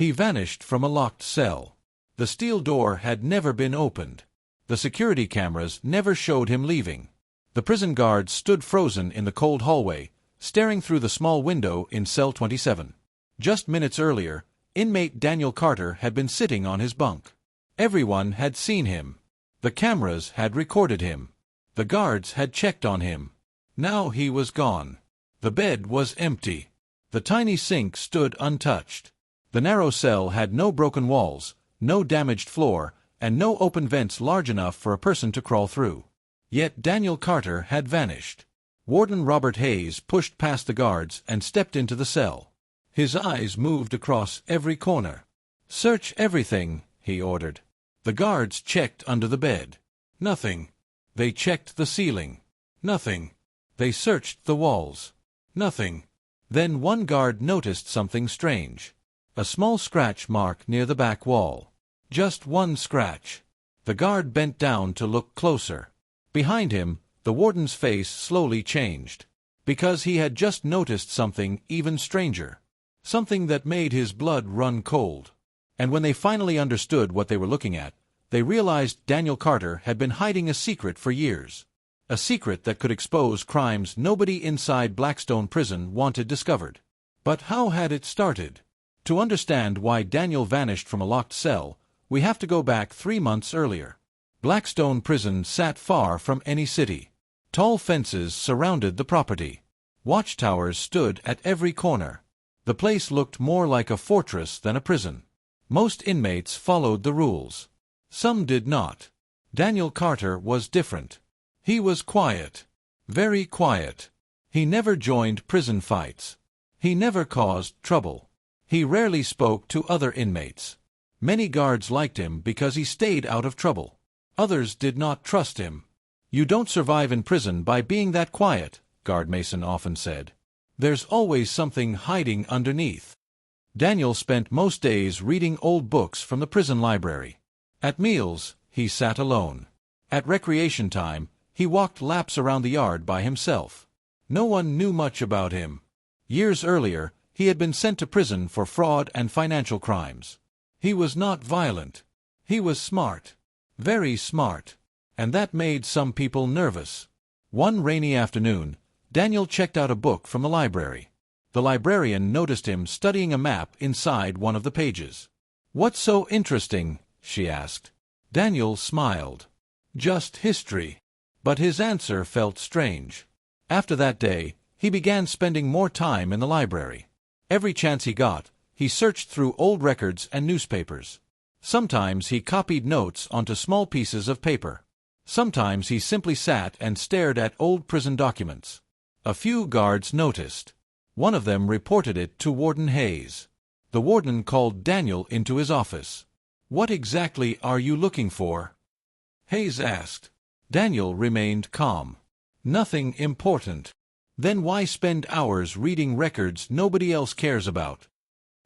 He vanished from a locked cell. The steel door had never been opened. The security cameras never showed him leaving. The prison guards stood frozen in the cold hallway, staring through the small window in cell 27. Just minutes earlier, inmate Daniel Carter had been sitting on his bunk. Everyone had seen him. The cameras had recorded him. The guards had checked on him. Now he was gone. The bed was empty. The tiny sink stood untouched. The narrow cell had no broken walls, no damaged floor, and no open vents large enough for a person to crawl through. Yet Daniel Carter had vanished. Warden Robert Hayes pushed past the guards and stepped into the cell. His eyes moved across every corner. "Search everything," he ordered. The guards checked under the bed. Nothing. They checked the ceiling. Nothing. They searched the walls. Nothing. Then one guard noticed something strange. A small scratch mark near the back wall. Just one scratch. The guard bent down to look closer. Behind him, the warden's face slowly changed. Because he had just noticed something even stranger. Something that made his blood run cold. And when they finally understood what they were looking at, they realized Daniel Carter had been hiding a secret for years. A secret that could expose crimes nobody inside Blackstone Prison wanted discovered. But how had it started? To understand why Daniel vanished from a locked cell, we have to go back 3 months earlier. Blackstone Prison sat far from any city. Tall fences surrounded the property. Watchtowers stood at every corner. The place looked more like a fortress than a prison. Most inmates followed the rules. Some did not. Daniel Carter was different. He was quiet. Very quiet. He never joined prison fights. He never caused trouble. He rarely spoke to other inmates. Many guards liked him because he stayed out of trouble. Others did not trust him. "You don't survive in prison by being that quiet," Guard Mason often said. "There's always something hiding underneath." Daniel spent most days reading old books from the prison library. At meals, he sat alone. At recreation time, he walked laps around the yard by himself. No one knew much about him. Years earlier, he had been sent to prison for fraud and financial crimes. He was not violent. He was smart. Very smart. And that made some people nervous. One rainy afternoon, Daniel checked out a book from the library. The librarian noticed him studying a map inside one of the pages. "What's so interesting?" she asked. Daniel smiled. "Just history." But his answer felt strange. After that day, he began spending more time in the library. Every chance he got, he searched through old records and newspapers. Sometimes he copied notes onto small pieces of paper. Sometimes he simply sat and stared at old prison documents. A few guards noticed. One of them reported it to Warden Hayes. The warden called Daniel into his office. "What exactly are you looking for?" Hayes asked. Daniel remained calm. "Nothing important." "Then why spend hours reading records nobody else cares about?"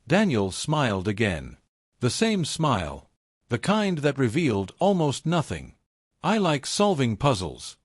Daniel smiled again. The same smile. The kind that revealed almost nothing. "I like solving puzzles."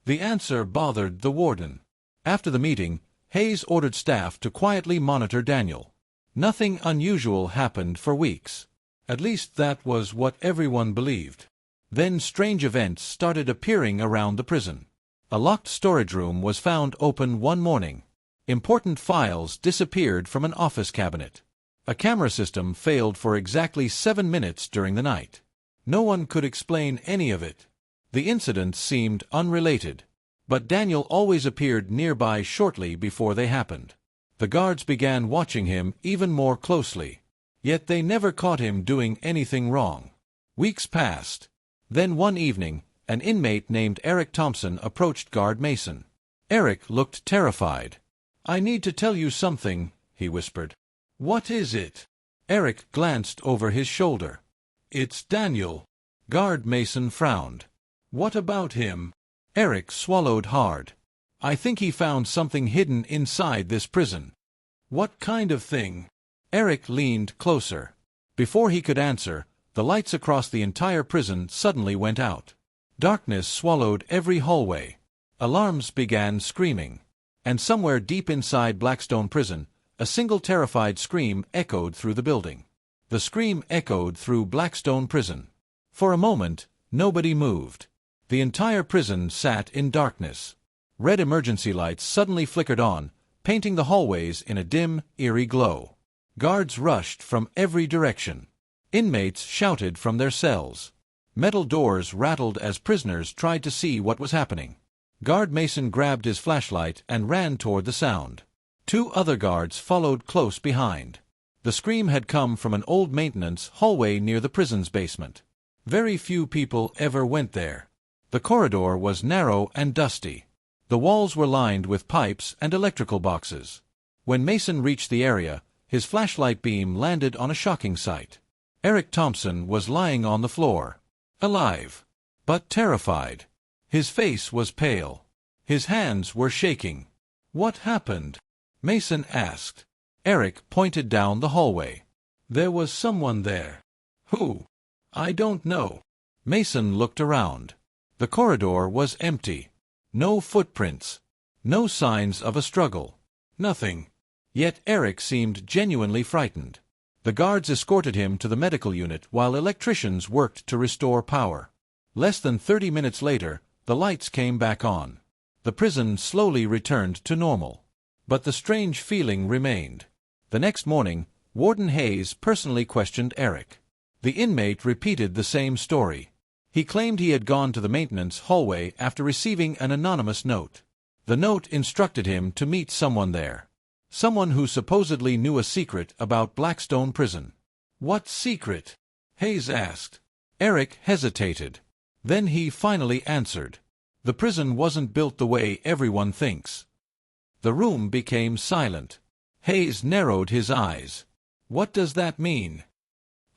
The answer bothered the warden. After the meeting, Hayes ordered staff to quietly monitor Daniel. Nothing unusual happened for weeks. At least that was what everyone believed. Then strange events started appearing around the prison. A locked storage room was found open one morning. Important files disappeared from an office cabinet. A camera system failed for exactly 7 minutes during the night. No one could explain any of it. The incidents seemed unrelated. But Daniel always appeared nearby shortly before they happened. The guards began watching him even more closely. Yet they never caught him doing anything wrong. Weeks passed. Then one evening, an inmate named Eric Thompson approached Guard Mason. Eric looked terrified. "I need to tell you something," he whispered. "What is it?" Eric glanced over his shoulder. "It's Daniel." Guard Mason frowned. "What about him?" Eric swallowed hard. "I think he found something hidden inside this prison." "What kind of thing?" Eric leaned closer. Before he could answer, the lights across the entire prison suddenly went out. Darkness swallowed every hallway. Alarms began screaming. And somewhere deep inside Blackstone Prison, a single terrified scream echoed through the building. The scream echoed through Blackstone Prison. For a moment, nobody moved. The entire prison sat in darkness. Red emergency lights suddenly flickered on, painting the hallways in a dim, eerie glow. Guards rushed from every direction. Inmates shouted from their cells. Metal doors rattled as prisoners tried to see what was happening. Guard Mason grabbed his flashlight and ran toward the sound. 2 other guards followed close behind. The scream had come from an old maintenance hallway near the prison's basement. Very few people ever went there. The corridor was narrow and dusty. The walls were lined with pipes and electrical boxes. When Mason reached the area, his flashlight beam landed on a shocking sight. Eric Thompson was lying on the floor. Alive, but terrified. His face was pale. His hands were shaking. "What happened?" Mason asked. Eric pointed down the hallway. "There was someone there." "Who?" "I don't know." Mason looked around. The corridor was empty. No footprints. No signs of a struggle. Nothing. Yet Eric seemed genuinely frightened. The guards escorted him to the medical unit while electricians worked to restore power. Less than 30 minutes later, the lights came back on. The prison slowly returned to normal. But the strange feeling remained. The next morning, Warden Hayes personally questioned Eric. The inmate repeated the same story. He claimed he had gone to the maintenance hallway after receiving an anonymous note. The note instructed him to meet someone there. Someone who supposedly knew a secret about Blackstone Prison. "What secret?" Hayes asked. Eric hesitated. Then he finally answered. "The prison wasn't built the way everyone thinks." The room became silent. Hayes narrowed his eyes. "What does that mean?"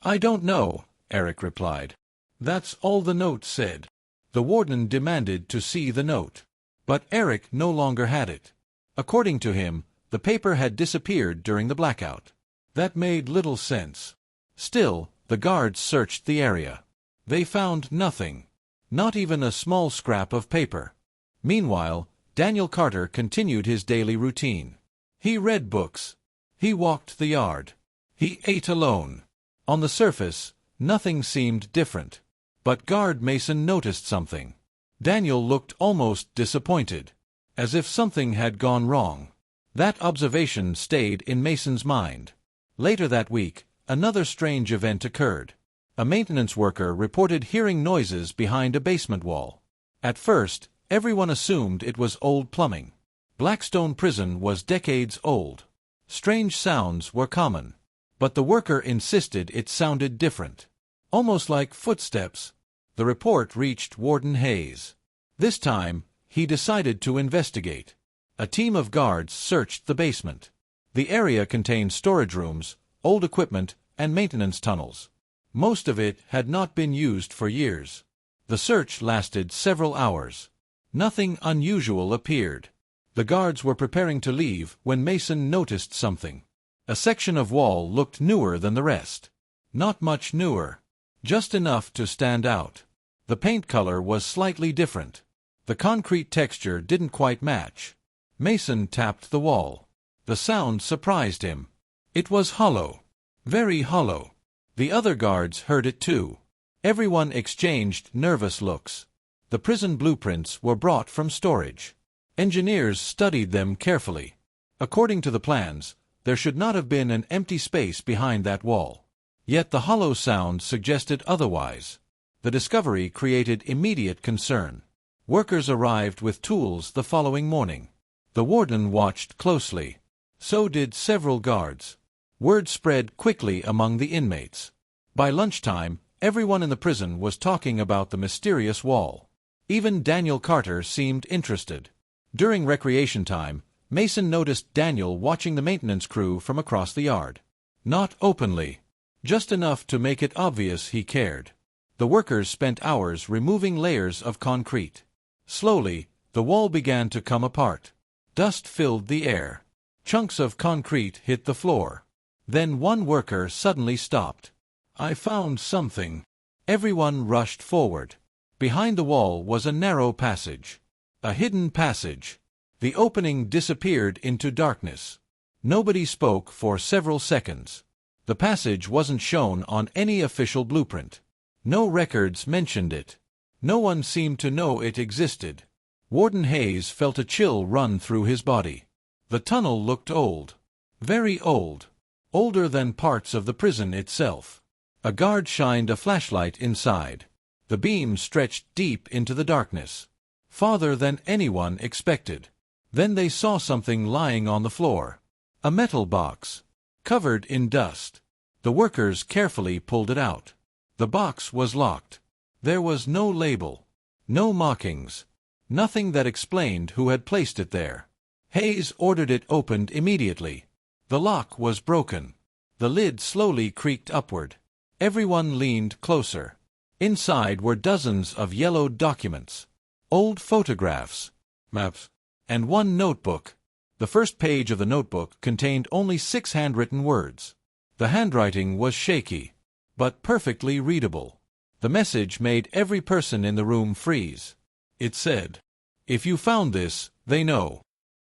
"I don't know," Eric replied. "That's all the note said." The warden demanded to see the note. But Eric no longer had it. According to him, the paper had disappeared during the blackout. That made little sense. Still, the guards searched the area. They found nothing. Not even a small scrap of paper. Meanwhile, Daniel Carter continued his daily routine. He read books. He walked the yard. He ate alone. On the surface, nothing seemed different. But Guard Mason noticed something. Daniel looked almost disappointed, as if something had gone wrong. That observation stayed in Mason's mind. Later that week, another strange event occurred. A maintenance worker reported hearing noises behind a basement wall. At first, everyone assumed it was old plumbing. Blackstone Prison was decades old. Strange sounds were common. But the worker insisted it sounded different. Almost like footsteps. The report reached Warden Hayes. This time, he decided to investigate. A team of guards searched the basement. The area contained storage rooms, old equipment, and maintenance tunnels. Most of it had not been used for years. The search lasted several hours. Nothing unusual appeared. The guards were preparing to leave when Mason noticed something. A section of wall looked newer than the rest. Not much newer. Just enough to stand out. The paint color was slightly different. The concrete texture didn't quite match. Mason tapped the wall. The sound surprised him. It was hollow. Very hollow. The other guards heard it too. Everyone exchanged nervous looks. The prison blueprints were brought from storage. Engineers studied them carefully. According to the plans, there should not have been an empty space behind that wall. Yet the hollow sound suggested otherwise. The discovery created immediate concern. Workers arrived with tools the following morning. The warden watched closely. So did several guards. Word spread quickly among the inmates. By lunchtime, everyone in the prison was talking about the mysterious wall. Even Daniel Carter seemed interested. During recreation time, Mason noticed Daniel watching the maintenance crew from across the yard. Not openly. Just enough to make it obvious he cared. The workers spent hours removing layers of concrete. Slowly, the wall began to come apart. Dust filled the air. Chunks of concrete hit the floor. Then one worker suddenly stopped. "I found something." Everyone rushed forward. Behind the wall was a narrow passage. A hidden passage. The opening disappeared into darkness. Nobody spoke for several seconds. The passage wasn't shown on any official blueprint. No records mentioned it. No one seemed to know it existed. Warden Hayes felt a chill run through his body. The tunnel looked old. Very old. Older than parts of the prison itself. A guard shined a flashlight inside. The beam stretched deep into the darkness. Farther than anyone expected. Then they saw something lying on the floor. A metal box. Covered in dust. The workers carefully pulled it out. The box was locked. There was no label. No markings. Nothing that explained who had placed it there. Hayes ordered it opened immediately. The lock was broken. The lid slowly creaked upward. Everyone leaned closer. Inside were dozens of yellowed documents. Old photographs. Maps. And one notebook. The first page of the notebook contained only 6 handwritten words. The handwriting was shaky, but perfectly readable. The message made every person in the room freeze. It said, "If you found this, they know."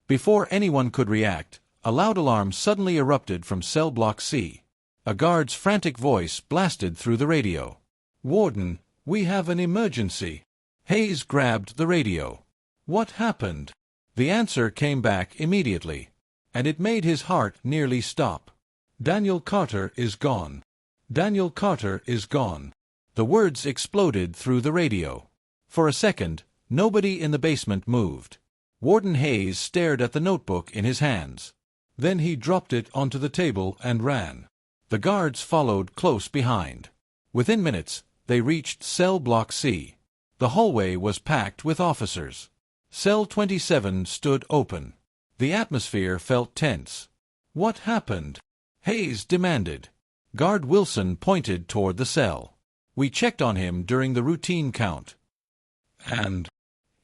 Before anyone could react, a loud alarm suddenly erupted from cell block C. A guard's frantic voice blasted through the radio. "Warden, we have an emergency." Hayes grabbed the radio. What happened? The answer came back immediately, and it made his heart nearly stop. "Daniel Carter is gone. Daniel Carter is gone." The words exploded through the radio. For a second, nobody in the basement moved. Warden Hayes stared at the notebook in his hands. Then he dropped it onto the table and ran. The guards followed close behind. Within minutes, they reached cell block C. The hallway was packed with officers. Cell 27 stood open. The atmosphere felt tense. "What happened?" Hayes demanded. Guard Wilson pointed toward the cell. "We checked on him during the routine count. And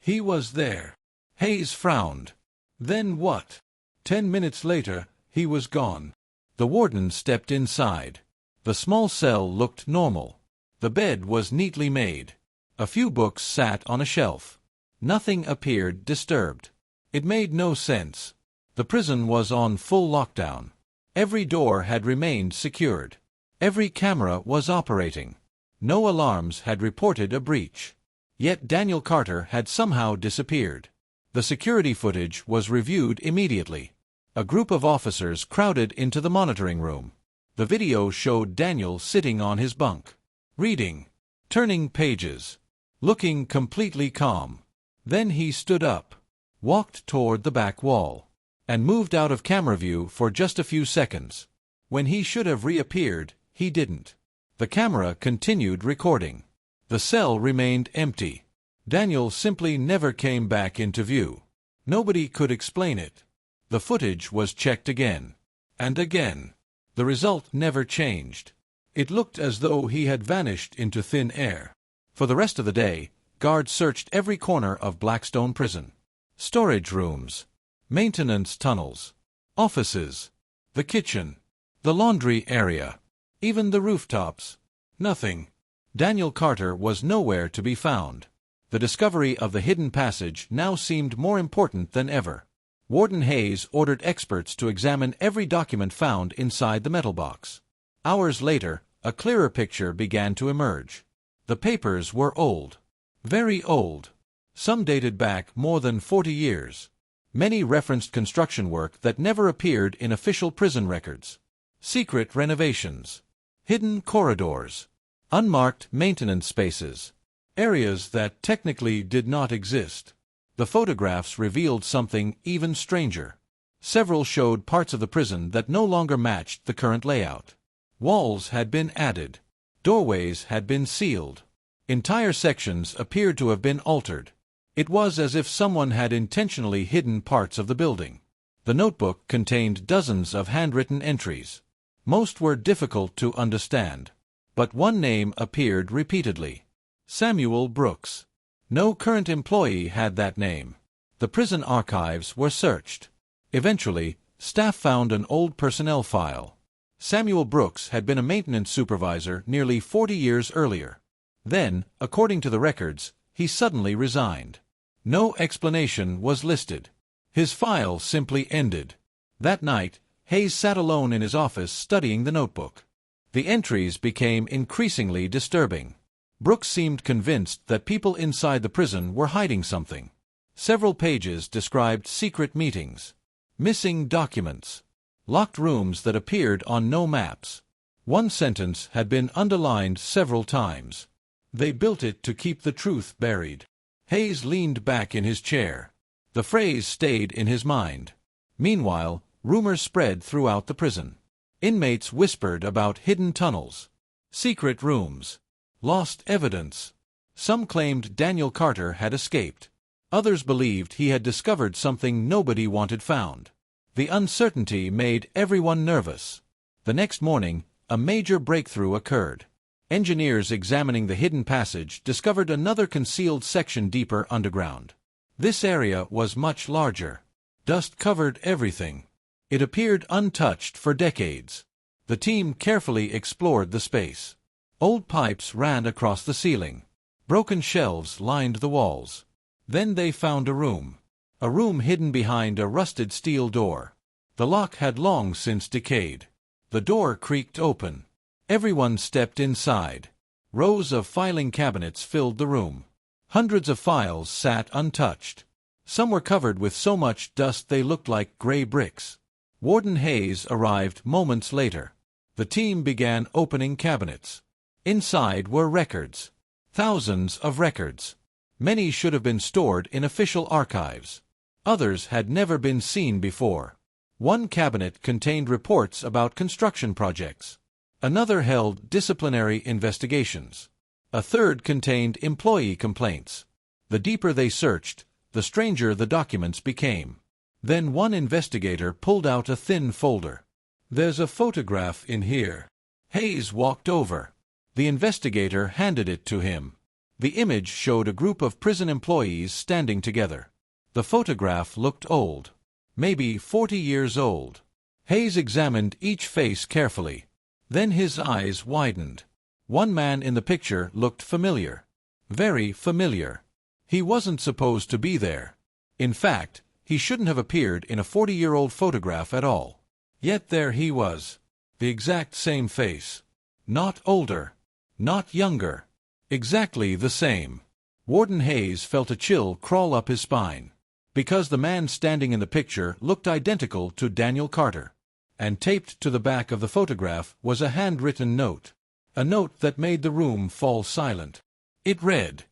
he was there." Hayes frowned. "Then what?" 10 minutes later, he was gone. The warden stepped inside. The small cell looked normal. The bed was neatly made. A few books sat on a shelf. Nothing appeared disturbed. It made no sense. The prison was on full lockdown. Every door had remained secured. Every camera was operating. No alarms had reported a breach. Yet Daniel Carter had somehow disappeared. The security footage was reviewed immediately. A group of officers crowded into the monitoring room. The video showed Daniel sitting on his bunk, reading, turning pages, looking completely calm. Then he stood up, walked toward the back wall, and moved out of camera view for just a few seconds. When he should have reappeared, he didn't. The camera continued recording. The cell remained empty. Daniel simply never came back into view. Nobody could explain it. The footage was checked again. And again. The result never changed. It looked as though he had vanished into thin air. For the rest of the day, guards searched every corner of Blackstone Prison. Storage rooms, maintenance tunnels, offices, the kitchen, the laundry area, even the rooftops. Nothing. Daniel Carter was nowhere to be found. The discovery of the hidden passage now seemed more important than ever. Warden Hayes ordered experts to examine every document found inside the metal box. Hours later, a clearer picture began to emerge. The papers were old. Very old. Some dated back more than 40 years. Many referenced construction work that never appeared in official prison records. Secret renovations. Hidden corridors. Unmarked maintenance spaces. Areas that technically did not exist. The photographs revealed something even stranger. Several showed parts of the prison that no longer matched the current layout. Walls had been added. Doorways had been sealed. Entire sections appeared to have been altered. It was as if someone had intentionally hidden parts of the building. The notebook contained dozens of handwritten entries. Most were difficult to understand. But one name appeared repeatedly. Samuel Brooks. No current employee had that name. The prison archives were searched. Eventually, staff found an old personnel file. Samuel Brooks had been a maintenance supervisor nearly 40 years earlier. Then, according to the records, he suddenly resigned. No explanation was listed. His file simply ended. That night, Hayes sat alone in his office studying the notebook. The entries became increasingly disturbing. Brooks seemed convinced that people inside the prison were hiding something. Several pages described secret meetings, missing documents, locked rooms that appeared on no maps. One sentence had been underlined several times. They built it to keep the truth buried. Hayes leaned back in his chair. The phrase stayed in his mind. Meanwhile, rumors spread throughout the prison. Inmates whispered about hidden tunnels, secret rooms, lost evidence. Some claimed Daniel Carter had escaped. Others believed he had discovered something nobody wanted found. The uncertainty made everyone nervous. The next morning, a major breakthrough occurred. Engineers examining the hidden passage discovered another concealed section deeper underground. This area was much larger. Dust covered everything. It appeared untouched for decades. The team carefully explored the space. Old pipes ran across the ceiling. Broken shelves lined the walls. Then they found a room. A room hidden behind a rusted steel door. The lock had long since decayed. The door creaked open. Everyone stepped inside. Rows of filing cabinets filled the room. Hundreds of files sat untouched. Some were covered with so much dust they looked like gray bricks. Warden Hayes arrived moments later. The team began opening cabinets. Inside were records. Thousands of records. Many should have been stored in official archives. Others had never been seen before. One cabinet contained reports about construction projects. Another held disciplinary investigations. A third contained employee complaints. The deeper they searched, the stranger the documents became. Then one investigator pulled out a thin folder. "There's a photograph in here." Hayes walked over. The investigator handed it to him. The image showed a group of prison employees standing together. The photograph looked old. Maybe 40 years old. Hayes examined each face carefully. Then his eyes widened. One man in the picture looked familiar. Very familiar. He wasn't supposed to be there. In fact, he shouldn't have appeared in a 40-year-old photograph at all. Yet there he was. The exact same face. Not older. Not younger. Exactly the same. Warden Hayes felt a chill crawl up his spine. Because the man standing in the picture looked identical to Daniel Carter. And taped to the back of the photograph was a handwritten note. A note that made the room fall silent. It read,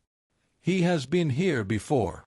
"He has been here before.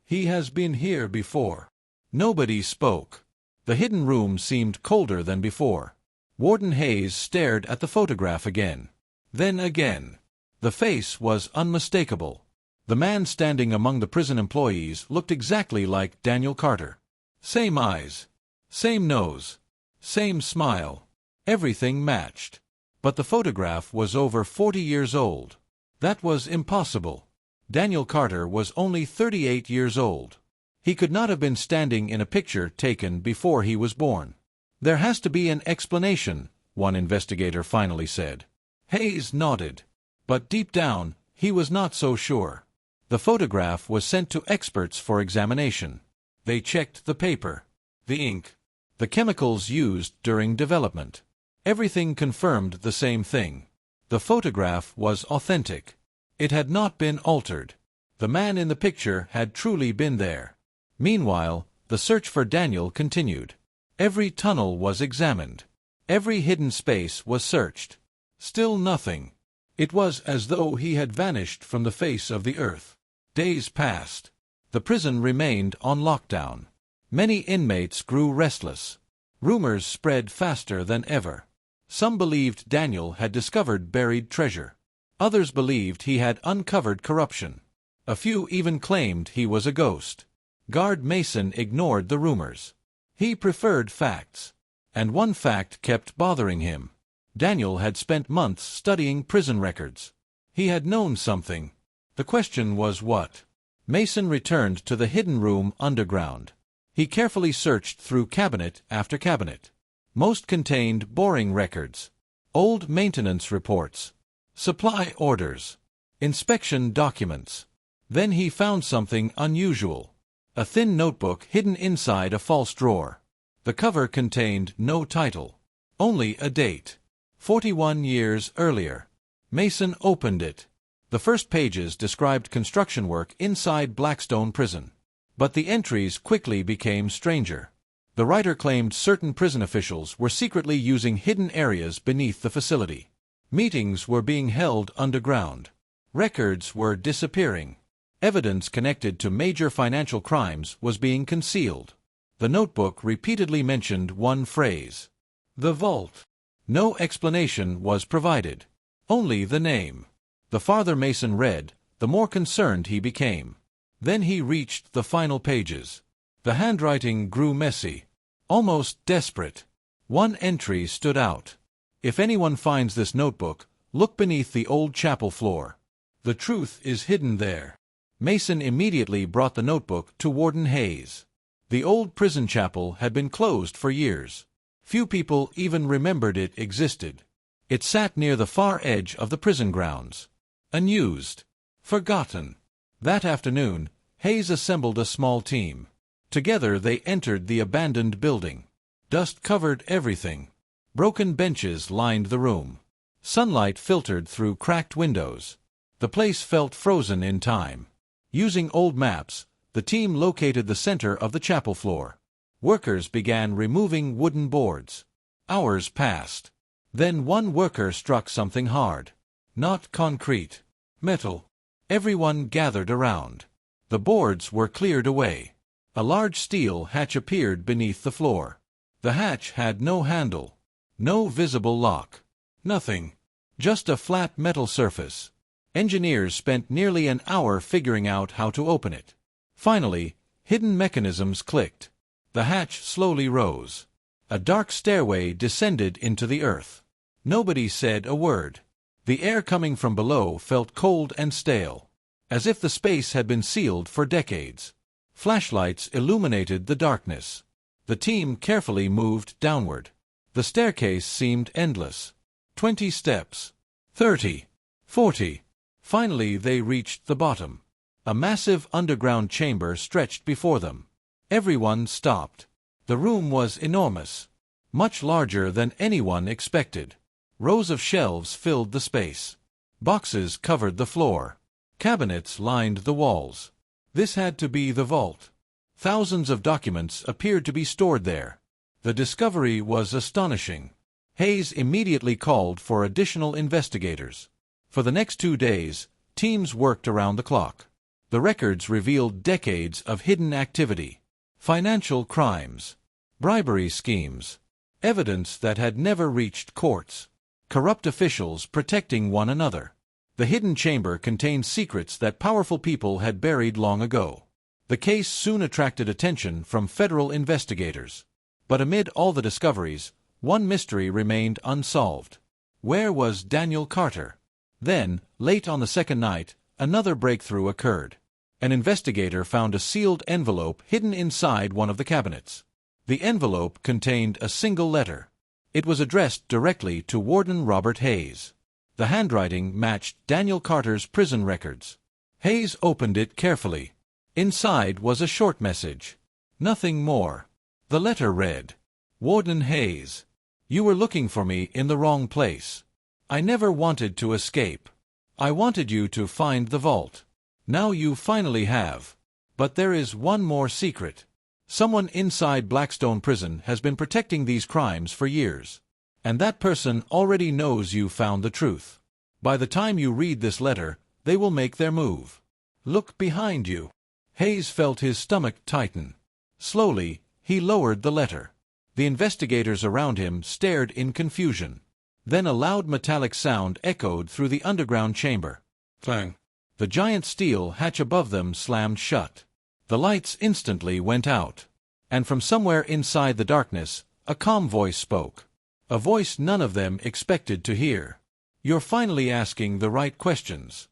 He has been here before." Nobody spoke. The hidden room seemed colder than before. Warden Hayes stared at the photograph again. Then again. The face was unmistakable. The man standing among the prison employees looked exactly like Daniel Carter. Same eyes. Same nose. Same smile. Everything matched. But the photograph was over 40 years old. That was impossible. Daniel Carter was only 38 years old. He could not have been standing in a picture taken before he was born. "There has to be an explanation," one investigator finally said. Hayes nodded. But deep down, he was not so sure. The photograph was sent to experts for examination. They checked the paper, the ink, the chemicals used during development. Everything confirmed the same thing. The photograph was authentic. It had not been altered. The man in the picture had truly been there. Meanwhile, the search for Daniel continued. Every tunnel was examined. Every hidden space was searched. Still nothing. It was as though he had vanished from the face of the earth. Days passed. The prison remained on lockdown. Many inmates grew restless. Rumors spread faster than ever. Some believed Daniel had discovered buried treasure. Others believed he had uncovered corruption. A few even claimed he was a ghost. Guard Mason ignored the rumors. He preferred facts. And one fact kept bothering him. Daniel had spent months studying prison records. He had known something. The question was what? Mason returned to the hidden room underground. He carefully searched through cabinet after cabinet. Most contained boring records, old maintenance reports, supply orders, inspection documents. Then he found something unusual. A thin notebook hidden inside a false drawer. The cover contained no title, only a date. 41 years earlier. Mason opened it. The first pages described construction work inside Blackstone Prison. But the entries quickly became stranger. The writer claimed certain prison officials were secretly using hidden areas beneath the facility. Meetings were being held underground. Records were disappearing. Evidence connected to major financial crimes was being concealed. The notebook repeatedly mentioned one phrase: the vault. No explanation was provided. Only the name. The farther Mason read, the more concerned he became. Then he reached the final pages. The handwriting grew messy, almost desperate. One entry stood out. If anyone finds this notebook, look beneath the old chapel floor. The truth is hidden there. Mason immediately brought the notebook to Warden Hayes. The old prison chapel had been closed for years. Few people even remembered it existed. It sat near the far edge of the prison grounds. Unused. Forgotten. That afternoon, Hayes assembled a small team. Together they entered the abandoned building. Dust covered everything. Broken benches lined the room. Sunlight filtered through cracked windows. The place felt frozen in time. Using old maps, the team located the center of the chapel floor. Workers began removing wooden boards. Hours passed. Then one worker struck something hard. Not concrete. Metal. Everyone gathered around. The boards were cleared away. A large steel hatch appeared beneath the floor. The hatch had no handle. No visible lock. Nothing. Just a flat metal surface. Engineers spent nearly an hour figuring out how to open it. Finally, hidden mechanisms clicked. The hatch slowly rose. A dark stairway descended into the earth. Nobody said a word. The air coming from below felt cold and stale, as if the space had been sealed for decades. Flashlights illuminated the darkness. The team carefully moved downward. The staircase seemed endless. 20 steps. 30. 40. Finally they reached the bottom. A massive underground chamber stretched before them. Everyone stopped. The room was enormous. Much larger than anyone expected. Rows of shelves filled the space. Boxes covered the floor. Cabinets lined the walls. This had to be the vault. Thousands of documents appeared to be stored there. The discovery was astonishing. Hayes immediately called for additional investigators. For the next 2 days, teams worked around the clock. The records revealed decades of hidden activity. Financial crimes. Bribery schemes. Evidence that had never reached courts. Corrupt officials protecting one another. The hidden chamber contained secrets that powerful people had buried long ago. The case soon attracted attention from federal investigators. But amid all the discoveries, one mystery remained unsolved. Where was Daniel Carter? Then, late on the second night, another breakthrough occurred. An investigator found a sealed envelope hidden inside one of the cabinets. The envelope contained a single letter. It was addressed directly to Warden Robert Hayes. The handwriting matched Daniel Carter's prison records. Hayes opened it carefully. Inside was a short message. Nothing more. The letter read, "Warden Hayes, you were looking for me in the wrong place. I never wanted to escape. I wanted you to find the vault. Now you finally have. But there is one more secret. Someone inside Blackstone Prison has been protecting these crimes for years. And that person already knows you found the truth. By the time you read this letter, they will make their move. Look behind you." Hayes felt his stomach tighten. Slowly, he lowered the letter. The investigators around him stared in confusion. Then a loud metallic sound echoed through the underground chamber. Clang! The giant steel hatch above them slammed shut. The lights instantly went out. And from somewhere inside the darkness, a calm voice spoke. A voice none of them expected to hear. "You're finally asking the right questions.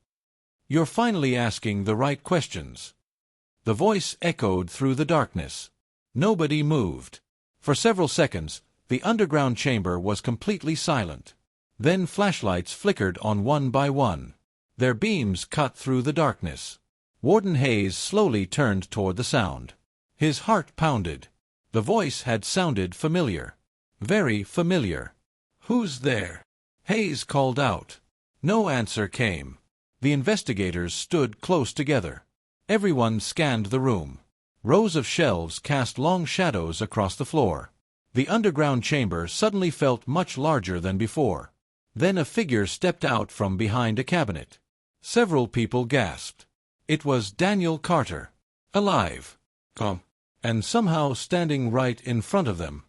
You're finally asking the right questions." The voice echoed through the darkness. Nobody moved. For several seconds, the underground chamber was completely silent. Then flashlights flickered on one by one. Their beams cut through the darkness. Warden Hayes slowly turned toward the sound. His heart pounded. The voice had sounded familiar. Very familiar. "Who's there?" Hayes called out. No answer came. The investigators stood close together. Everyone scanned the room. Rows of shelves cast long shadows across the floor. The underground chamber suddenly felt much larger than before. Then a figure stepped out from behind a cabinet. Several people gasped. It was Daniel Carter. Alive. And somehow standing right in front of them.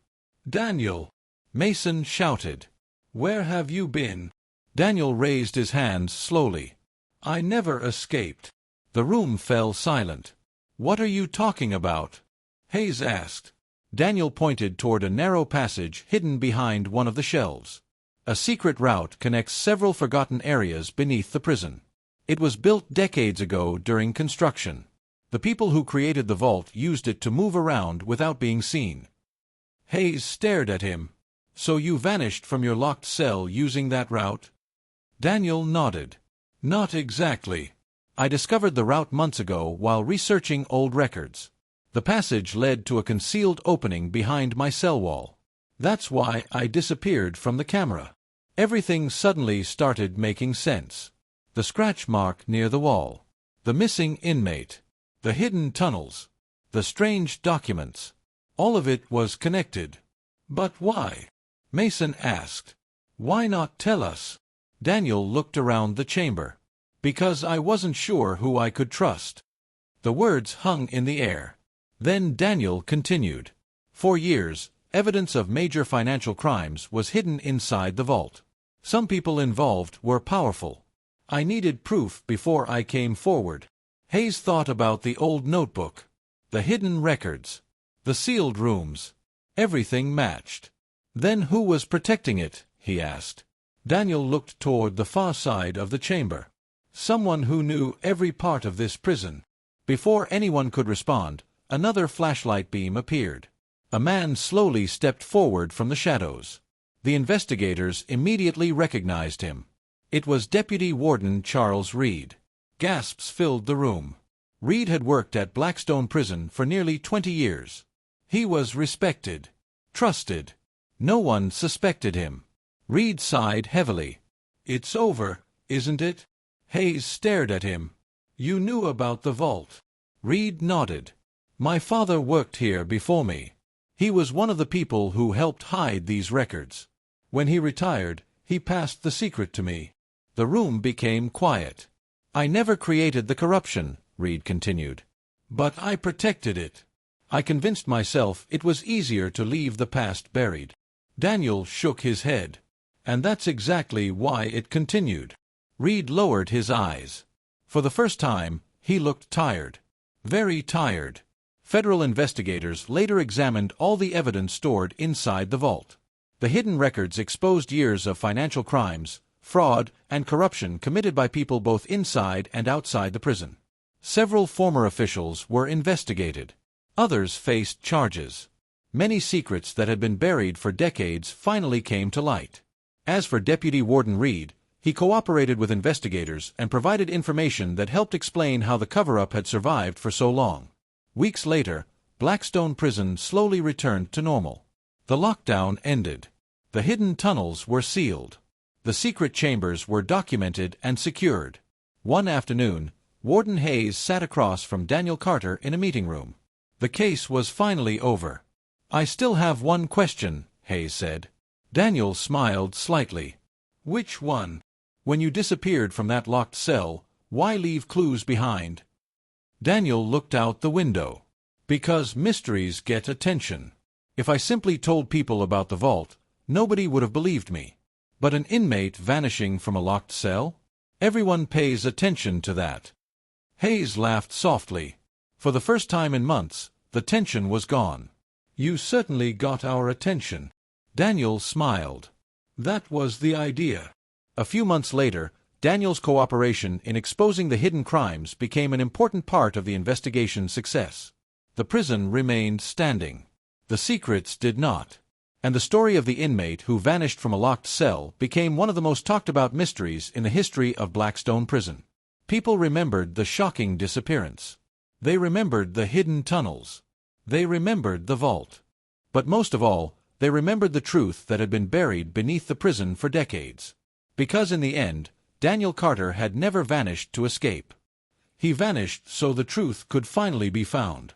"Daniel!" Mason shouted. "Where have you been?" Daniel raised his hands slowly. "I never escaped." The room fell silent. "What are you talking about?" Hayes asked. Daniel pointed toward a narrow passage hidden behind one of the shelves. A secret route connects several forgotten areas beneath the prison. It was built decades ago during construction. The people who created the vault used it to move around without being seen. Hayes stared at him. "So you vanished from your locked cell using that route?" Daniel nodded. "Not exactly. I discovered the route months ago while researching old records. The passage led to a concealed opening behind my cell wall. That's why I disappeared from the camera." Everything suddenly started making sense. The scratch mark near the wall. The missing inmate. The hidden tunnels. The strange documents. All of it was connected. "But why?" Mason asked. "Why not tell us?" Daniel looked around the chamber. "Because I wasn't sure who I could trust." The words hung in the air. Then Daniel continued. "For years, evidence of major financial crimes was hidden inside the vault. Some people involved were powerful. I needed proof before I came forward." Hayes thought about the old notebook, the hidden records, the sealed rooms. Everything matched. "Then who was protecting it?" he asked. Daniel looked toward the far side of the chamber. "Someone who knew every part of this prison." Before anyone could respond, another flashlight beam appeared. A man slowly stepped forward from the shadows. The investigators immediately recognized him. It was Deputy Warden Charles Reed. Gasps filled the room. Reed had worked at Blackstone Prison for nearly 20 years. He was respected, trusted. No one suspected him. Reed sighed heavily. "It's over, isn't it?" Hayes stared at him. "You knew about the vault." Reed nodded. "My father worked here before me. He was one of the people who helped hide these records. When he retired, he passed the secret to me." The room became quiet. "I never created the corruption," Reed continued. "But I protected it. I convinced myself it was easier to leave the past buried." Daniel shook his head. "And that's exactly why it continued." Reed lowered his eyes. For the first time, he looked tired. Very tired. Federal investigators later examined all the evidence stored inside the vault. The hidden records exposed years of financial crimes, fraud, and corruption committed by people both inside and outside the prison. Several former officials were investigated. Others faced charges. Many secrets that had been buried for decades finally came to light. As for Deputy Warden Reed, he cooperated with investigators and provided information that helped explain how the cover-up had survived for so long. Weeks later, Blackstone Prison slowly returned to normal. The lockdown ended. The hidden tunnels were sealed. The secret chambers were documented and secured. One afternoon, Warden Hayes sat across from Daniel Carter in a meeting room. The case was finally over. "I still have one question," Hayes said. Daniel smiled slightly. "Which one?" "When you disappeared from that locked cell, why leave clues behind?" Daniel looked out the window. "Because mysteries get attention. If I simply told people about the vault, nobody would have believed me. But an inmate vanishing from a locked cell? Everyone pays attention to that." Hayes laughed softly. For the first time in months, the tension was gone. "You certainly got our attention." Daniel smiled. "That was the idea." A few months later, Daniel's cooperation in exposing the hidden crimes became an important part of the investigation's success. The prison remained standing. The secrets did not. And the story of the inmate who vanished from a locked cell became one of the most talked-about mysteries in the history of Blackstone Prison. People remembered the shocking disappearance. They remembered the hidden tunnels. They remembered the vault. But most of all, they remembered the truth that had been buried beneath the prison for decades. Because in the end, Daniel Carter had never vanished to escape. He vanished so the truth could finally be found.